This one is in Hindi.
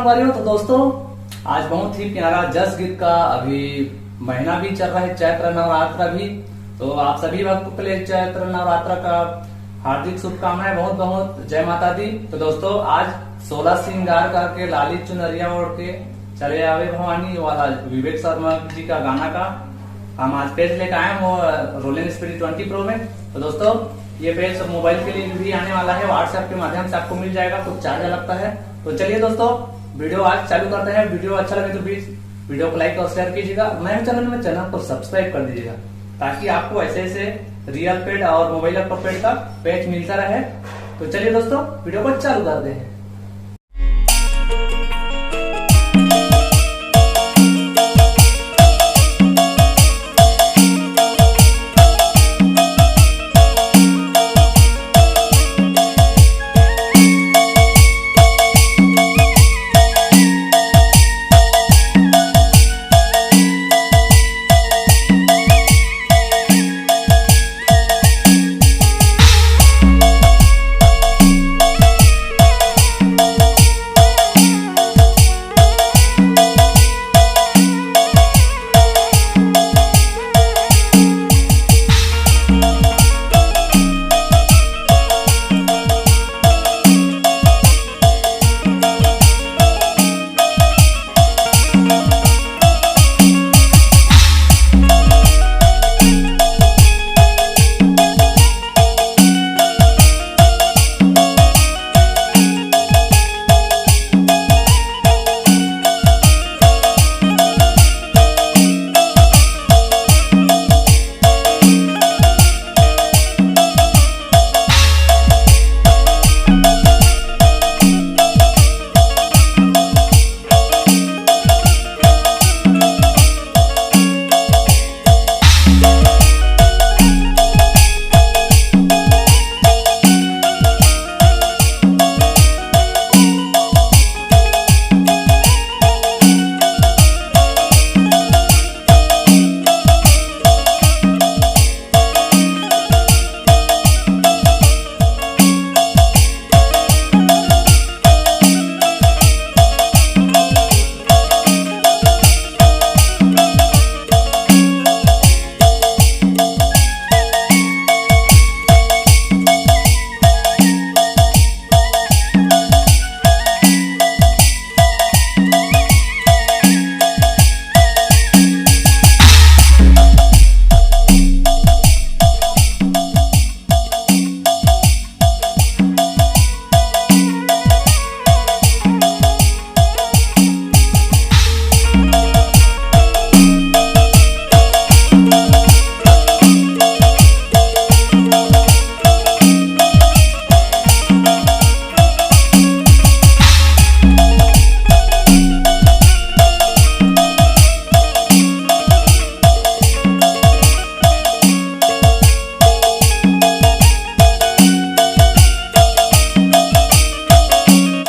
वाले हो। तो दोस्तों आज बहुत ही प्यारा जस गीत का अभी महीना भी चल रहा है, चैत्र नवरात्र भी। तो आप सभी भक्तों के लिए चैत्र नवरात्र का हार्दिक शुभकामनाएं, बहुत बहुत जय माता दी। तो दोस्तों आज 16 श्रृंगार करके लाली चुनरिया ओढ़ के चले आवे भवानी वाला विवेक शर्मा जी का गाना का हम आज पेज लेकर आए हैं, वो रोलिंग स्पीड 20 प्रो में। तो दोस्तों ये पेज मोबाइल के लिए भी आने वाला है, व्हाट्सएप के माध्यम से आपको मिल जाएगा, कुछ चार्ज लगता है। तो चलिए दोस्तों वीडियो आज चालू करते हैं। वीडियो अच्छा लगे तो प्लीज वीडियो को लाइक और शेयर कीजिएगा, नए चैनल को सब्सक्राइब कर दीजिएगा ताकि आपको ऐसे ऐसे रियल पेड और मोबाइल पेड का पेज मिलता रहे। तो चलिए दोस्तों वीडियो को चालू करते हैं।